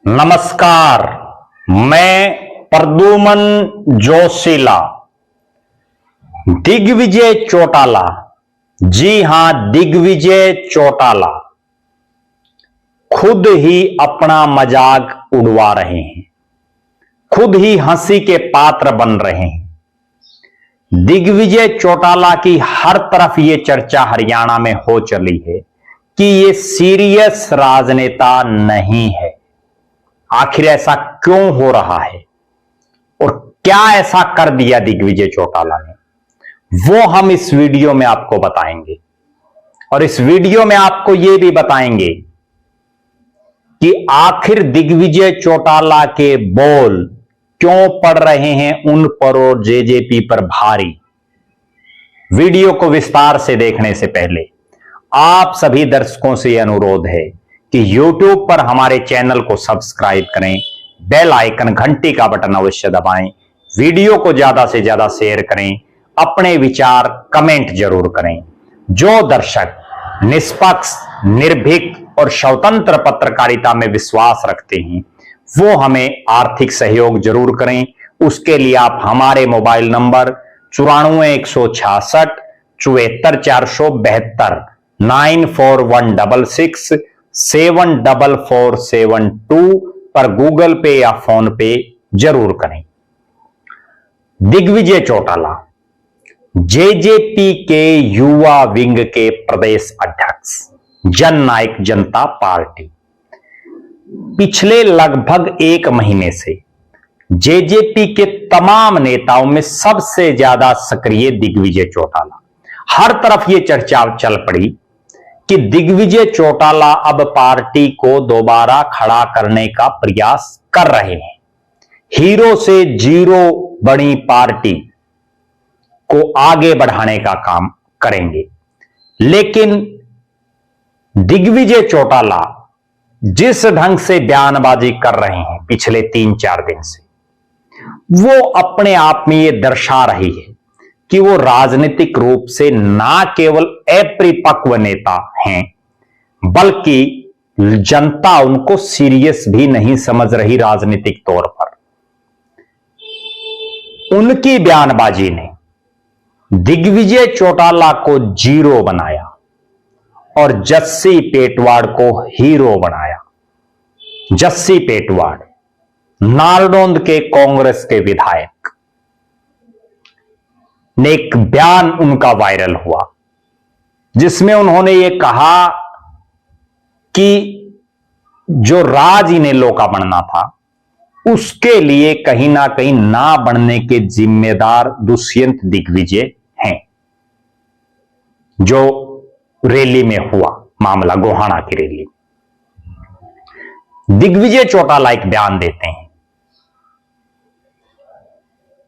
नमस्कार, मैं प्रद्युमन जोशीला। दिग्विजय चौटाला, जी हां, दिग्विजय चौटाला खुद ही अपना मजाक उड़वा रहे हैं, खुद ही हंसी के पात्र बन रहे हैं। दिग्विजय चौटाला की हर तरफ यह चर्चा हरियाणा में हो चली है कि यह सीरियस राजनेता नहीं है। आखिर ऐसा क्यों हो रहा है और क्या ऐसा कर दिया दिग्विजय चौटाला ने, वो हम इस वीडियो में आपको बताएंगे। और इस वीडियो में आपको यह भी बताएंगे कि आखिर दिग्विजय चौटाला के बोल क्यों पड़ रहे हैं उन पर और जेजेपी पर भारी। वीडियो को विस्तार से देखने से पहले आप सभी दर्शकों से यह अनुरोध है कि YouTube पर हमारे चैनल को सब्सक्राइब करें, बेल आइकन घंटी का बटन अवश्य दबाएं, वीडियो को ज्यादा से ज्यादा शेयर करें, अपने विचार कमेंट जरूर करें। जो दर्शक निष्पक्ष, निर्भीक और स्वतंत्र पत्रकारिता में विश्वास रखते हैं वो हमें आर्थिक सहयोग जरूर करें। उसके लिए आप हमारे मोबाइल नंबर 94 166 74 472 9416 74472 पर गूगल पे या फोन पे जरूर करें। दिग्विजय चौटाला जेजेपी के युवा विंग के प्रदेश अध्यक्ष, जननायक जनता पार्टी। पिछले लगभग एक महीने से जेजेपी के तमाम नेताओं में सबसे ज्यादा सक्रिय दिग्विजय चौटाला। हर तरफ यह चर्चा चल पड़ी कि दिग्विजय चौटाला अब पार्टी को दोबारा खड़ा करने का प्रयास कर रहे हैं। हीरो से जीरो बड़ी पार्टी को आगे बढ़ाने का काम करेंगे। लेकिन दिग्विजय चौटाला जिस ढंग से बयानबाजी कर रहे हैं पिछले 3-4 दिन से, वो अपने आप में यह दर्शा रही है कि वो राजनीतिक रूप से ना केवल अपरिपक्व नेता हैं, बल्कि जनता उनको सीरियस भी नहीं समझ रही राजनीतिक तौर पर। उनकी बयानबाजी ने दिग्विजय चौटाला को जीरो बनाया और जस्सी पेटवाड़ को हीरो बनाया। जस्सी पेटवाड़ नारनौंद के कांग्रेस के विधायक ने एक बयान उनका वायरल हुआ जिसमें उन्होंने ये कहा कि जो राज इनेलो का बनना था उसके लिए कहीं ना कहीं ना बनने के जिम्मेदार दुष्यंत दिग्विजय हैं। जो रैली में हुआ मामला, गोहाना की रैली, दिग्विजय चौटाला एक बयान देते हैं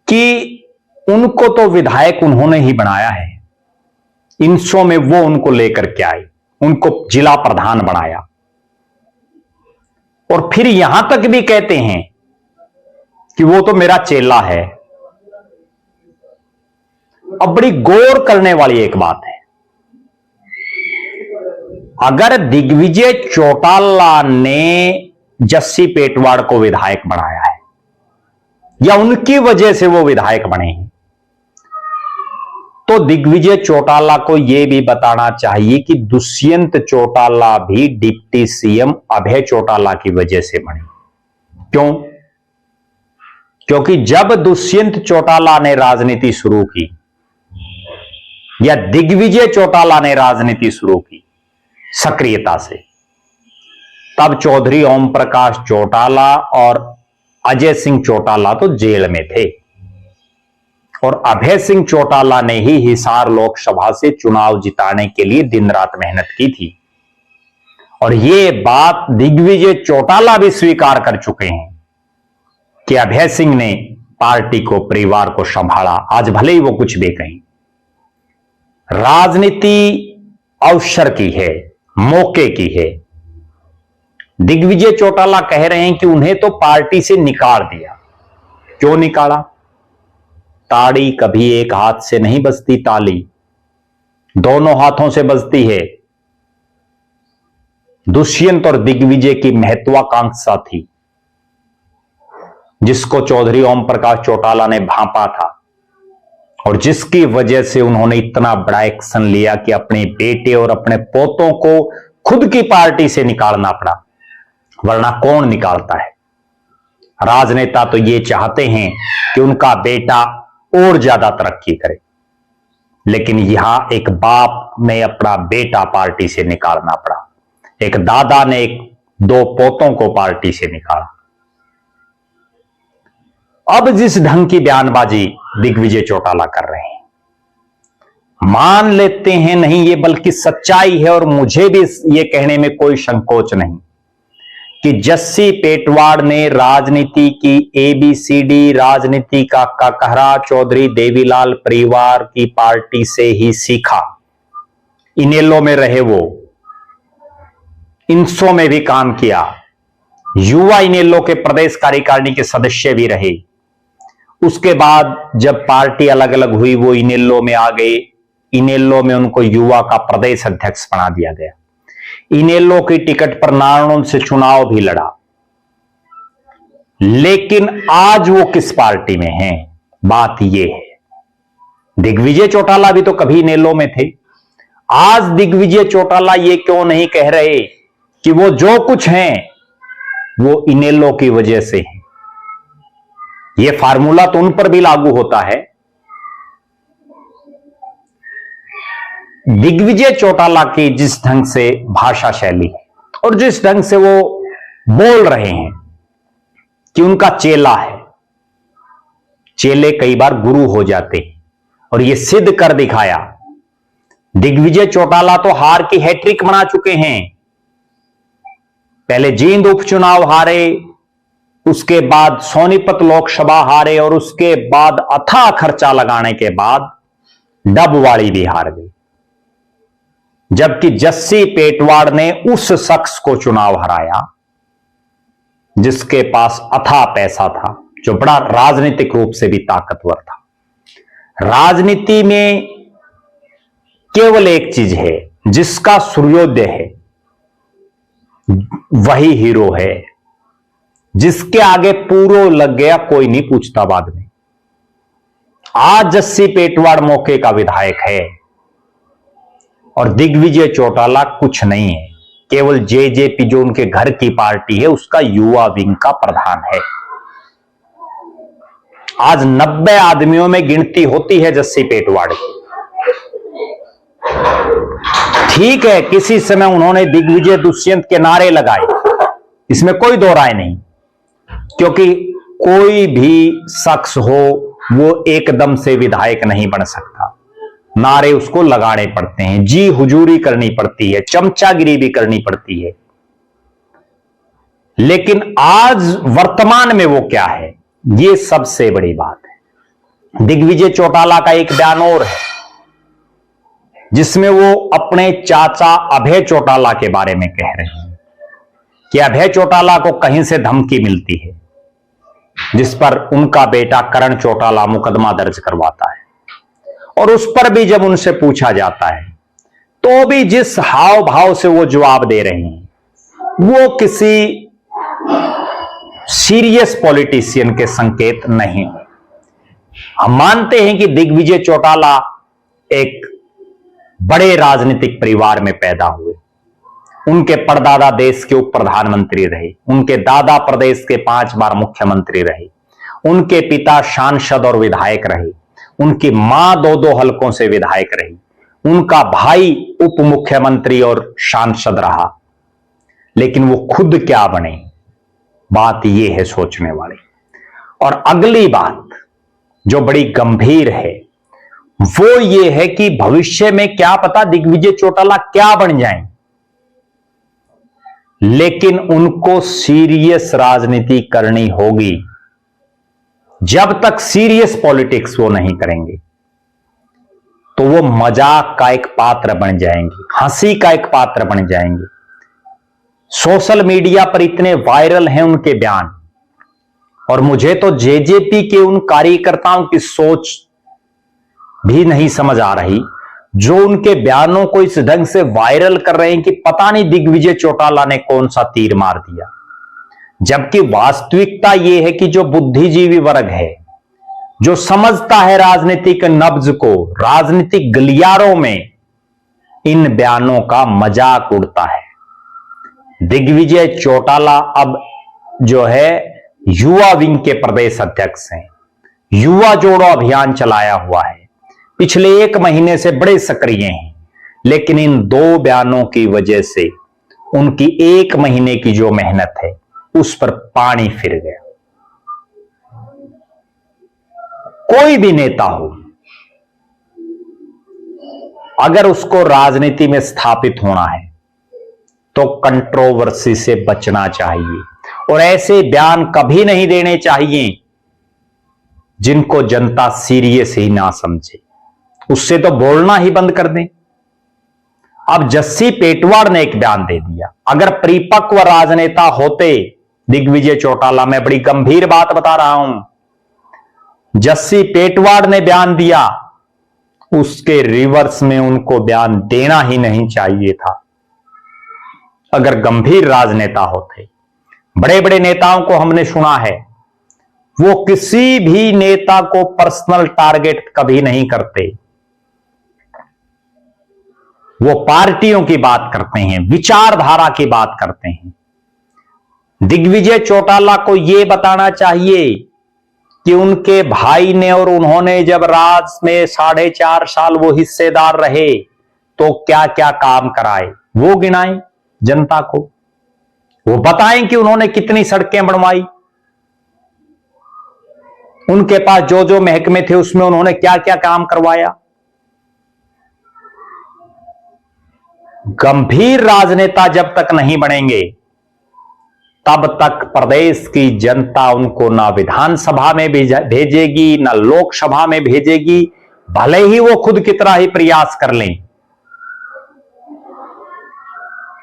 कि उनको तो विधायक उन्होंने ही बनाया है, इंसो में वो उनको लेकर के आए, उनको जिला प्रधान बनाया, और फिर यहां तक भी कहते हैं कि वो तो मेरा चेला है। अब बड़ी गौर करने वाली एक बात है, अगर दिग्विजय चौटाला ने जस्सी पेटवाड़ को विधायक बनाया है या उनकी वजह से वो विधायक बने हैं, तो दिग्विजय चौटाला को यह भी बताना चाहिए कि दुष्यंत चौटाला भी डिप्टी सीएम अभय चौटाला की वजह से बने। क्यों? क्योंकि जब दुष्यंत चौटाला ने राजनीति शुरू की या दिग्विजय चौटाला ने राजनीति शुरू की सक्रियता से, तब चौधरी ओम प्रकाश चौटाला और अजय सिंह चौटाला तो जेल में थे और अभय सिंह चौटाला ने ही हिसार लोकसभा से चुनाव जिताने के लिए दिन रात मेहनत की थी। और यह बात दिग्विजय चौटाला भी स्वीकार कर चुके हैं कि अभय सिंह ने पार्टी को, परिवार को संभाला। आज भले ही वो कुछ भी कहें, राजनीति अवसर की है, मौके की है। दिग्विजय चौटाला कह रहे हैं कि उन्हें तो पार्टी से निकाल दिया। क्यों निकाला? ताड़ी कभी एक हाथ से नहीं बजती, ताली दोनों हाथों से बजती है। दुष्यंत और दिग्विजय की महत्वाकांक्षा थी जिसको चौधरी ओम प्रकाश चौटाला ने भांपा था और जिसकी वजह से उन्होंने इतना बड़ा एक्शन लिया कि अपने बेटे और अपने पोतों को खुद की पार्टी से निकालना पड़ा, वरना कौन निकालता है। राजनेता तो ये चाहते हैं कि उनका बेटा और ज्यादा तरक्की करे, लेकिन यहां एक बाप ने अपना बेटा पार्टी से निकालना पड़ा, एक दादा ने दो पोतों को पार्टी से निकाला। अब जिस ढंग की बयानबाजी दिग्विजय चौटाला कर रहे हैं, मान लेते हैं नहीं ये बल्कि सच्चाई है, और मुझे भी ये कहने में कोई संकोच नहीं कि जस्सी पेटवाड़ ने राजनीति की एबीसीडी, राजनीति का ककहरा चौधरी देवीलाल परिवार की पार्टी से ही सीखा। इनेलो में रहे, वो इंसो में भी काम किया, युवा इनेलो के प्रदेश कार्यकारिणी के सदस्य भी रहे। उसके बाद जब पार्टी अलग अलग हुई वो इनेलो में आ गए। इनेलो में उनको युवा का प्रदेश अध्यक्ष बना दिया गया। इनेलो की टिकट पर नारायण से चुनाव भी लड़ा, लेकिन आज वो किस पार्टी में हैं, बात ये है। दिग्विजय चौटाला भी तो कभी इनेलो में थे। आज दिग्विजय चौटाला ये क्यों नहीं कह रहे कि वो जो कुछ हैं वो इनेलो की वजह से है। ये फार्मूला तो उन पर भी लागू होता है। दिग्विजय चौटाला की जिस ढंग से भाषा शैली है और जिस ढंग से वो बोल रहे हैं कि उनका चेला है, चेले कई बार गुरु हो जाते हैं और ये सिद्ध कर दिखाया। दिग्विजय चौटाला तो हार की हैट्रिक बना चुके हैं। पहले जींद उपचुनाव हारे, उसके बाद सोनीपत लोकसभा हारे और उसके बाद अथाह खर्चा लगाने के बाद डबवाड़ी भी हार गई। जबकि जस्सी पेटवाड़ ने उस शख्स को चुनाव हराया जिसके पास अथाह पैसा था, जो बड़ा राजनीतिक रूप से भी ताकतवर था। राजनीति में केवल एक चीज है, जिसका सूर्योदय है वही हीरो है। जिसके आगे पूरो लग गया कोई नहीं पूछता बाद में। आज जस्सी पेटवाड़ मौके का विधायक है और दिग्विजय चौटाला कुछ नहीं है, केवल जेजेपी जो उनके घर की पार्टी है उसका युवा विंग का प्रधान है। आज 90 आदमियों में गिनती होती है जस्सी पेटवाड़ की। ठीक है, किसी समय उन्होंने दिग्विजय दुष्यंत के नारे लगाए, इसमें कोई दो राय नहीं, क्योंकि कोई भी शख्स हो वो एकदम से विधायक नहीं बन सकता। नारे उसको लगाने पड़ते हैं, जी हुजूरी करनी पड़ती है, चमचागिरी भी करनी पड़ती है। लेकिन आज वर्तमान में वो क्या है, ये सबसे बड़ी बात है। दिग्विजय चौटाला का एक बयान और है जिसमें वो अपने चाचा अभय चौटाला के बारे में कह रहे हैं कि अभय चौटाला को कहीं से धमकी मिलती है, जिस पर उनका बेटा करण चौटाला मुकदमा दर्ज करवाता है। और उस पर भी जब उनसे पूछा जाता है तो भी जिस हाव भाव से वो जवाब दे रहे हैं वो किसी सीरियस पॉलिटिशियन के संकेत नहीं है। हम मानते हैं कि दिग्विजय चौटाला एक बड़े राजनीतिक परिवार में पैदा हुए। उनके परदादा देश के उप प्रधानमंत्री रहे, उनके दादा प्रदेश के 5 बार मुख्यमंत्री रहे, उनके पिता सांसद और विधायक रहे, उनकी मां 2 हलकों से विधायक रही, उनका भाई उप मुख्यमंत्री और सांसद रहा। लेकिन वो खुद क्या बने, बात यह है सोचने वाली। और अगली बात जो बड़ी गंभीर है वो ये है कि भविष्य में क्या पता दिग्विजय चौटाला क्या बन जाएं, लेकिन उनको सीरियस राजनीति करनी होगी। जब तक सीरियस पॉलिटिक्स वो नहीं करेंगे तो वो मजाक का एक पात्र बन जाएंगे, हंसी का एक पात्र बन जाएंगे। सोशल मीडिया पर इतने वायरल हैं उनके बयान, और मुझे तो जेजेपी के उन कार्यकर्ताओं की सोच भी नहीं समझ आ रही जो उनके बयानों को इस ढंग से वायरल कर रहे हैं कि पता नहीं दिग्विजय चौटाला ने कौन सा तीर मार दिया। जबकि वास्तविकता यह है कि जो बुद्धिजीवी वर्ग है, जो समझता है राजनीतिक नब्ज को, राजनीतिक गलियारों में इन बयानों का मजाक उड़ता है। दिग्विजय चौटाला अब जो है युवा विंग के प्रदेश अध्यक्ष हैं। युवा जोड़ो अभियान चलाया हुआ है, पिछले 1 महीने से बड़े सक्रिय हैं, लेकिन इन 2 बयानों की वजह से उनकी 1 महीने की जो मेहनत है उस पर पानी फिर गया। कोई भी नेता हो, अगर उसको राजनीति में स्थापित होना है तो कंट्रोवर्सी से बचना चाहिए और ऐसे बयान कभी नहीं देने चाहिए जिनको जनता सीरियस ही ना समझे। उससे तो बोलना ही बंद कर दें। अब जस्सी पेटवाड़ ने एक बयान दे दिया। अगर परिपक्व राजनेता होते दिग्विजय चौटाला, मैं बड़ी गंभीर बात बता रहा हूं, जस्सी पेटवाड़ ने बयान दिया, उसके रिवर्स में उनको बयान देना ही नहीं चाहिए था। अगर गंभीर राजनेता होते, बड़े बड़े नेताओं को हमने सुना है, वो किसी भी नेता को पर्सनल टारगेट कभी नहीं करते। वो पार्टियों की बात करते हैं, विचारधारा की बात करते हैं। दिग्विजय चौटाला को यह बताना चाहिए कि उनके भाई ने और उन्होंने जब राज में 4.5 साल वो हिस्सेदार रहे तो क्या क्या काम कराए, वो गिनाएं जनता को। वो बताएं कि उन्होंने कितनी सड़कें बनवाई, उनके पास जो जो महकमे थे उसमें उन्होंने क्या क्या काम करवाया। गंभीर राजनेता जब तक नहीं बनेंगे तब तक प्रदेश की जनता उनको ना विधानसभा में भेजेगी, ना लोकसभा में भेजेगी, भले ही वो खुद कितना ही प्रयास कर लें।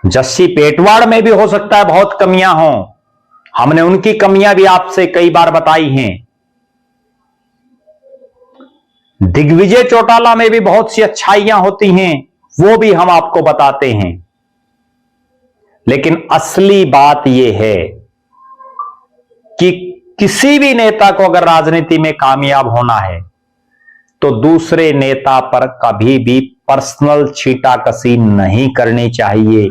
जस्सी पेटवाड़ में भी हो सकता है बहुत कमियां हों, हमने उनकी कमियां भी आपसे कई बार बताई हैं। दिग्विजय चौटाला में भी बहुत सी अच्छाइयां होती हैं, वो भी हम आपको बताते हैं। लेकिन असली बात यह है कि किसी भी नेता को अगर राजनीति में कामयाब होना है तो दूसरे नेता पर कभी भी पर्सनल छीटाकशी नहीं करनी चाहिए,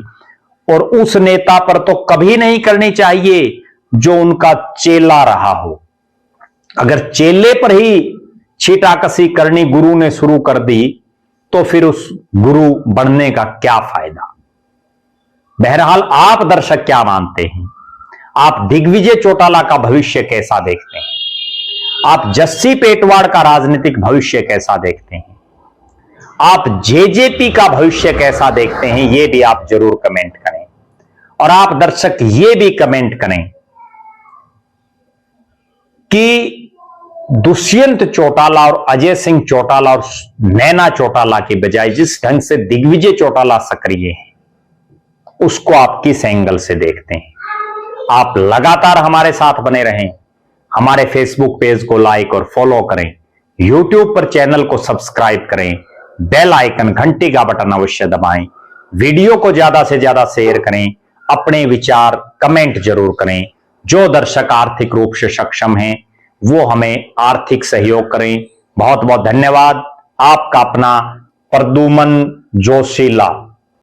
और उस नेता पर तो कभी नहीं करनी चाहिए जो उनका चेला रहा हो। अगर चेले पर ही छीटाकशी करनी गुरु ने शुरू कर दी तो फिर उस गुरु बनने का क्या फायदा। बहरहाल आप दर्शक क्या मानते हैं? आप दिग्विजय चौटाला का भविष्य कैसा देखते हैं? आप जस्सी पेटवाड़ का राजनीतिक भविष्य कैसा देखते हैं? आप जेजेपी का भविष्य कैसा देखते हैं? यह भी आप जरूर कमेंट करें। और आप दर्शक यह भी कमेंट करें कि दुष्यंत चौटाला और अजय सिंह चौटाला और नैना चौटाला के बजाय जिस ढंग से दिग्विजय चौटाला सक्रिय है उसको आप किस एंगल से देखते हैं? आप लगातार हमारे साथ बने रहें। हमारे फेसबुक पेज को लाइक और फॉलो करें, यूट्यूब पर चैनल को सब्सक्राइब करें, बेल आइकन घंटी का बटन अवश्य दबाएं, वीडियो को ज्यादा से ज्यादा शेयर करें, अपने विचार कमेंट जरूर करें। जो दर्शक आर्थिक रूप से सक्षम हैं वो हमें आर्थिक सहयोग करें। बहुत बहुत धन्यवाद। आपका अपना प्रद्युमन जोशीला।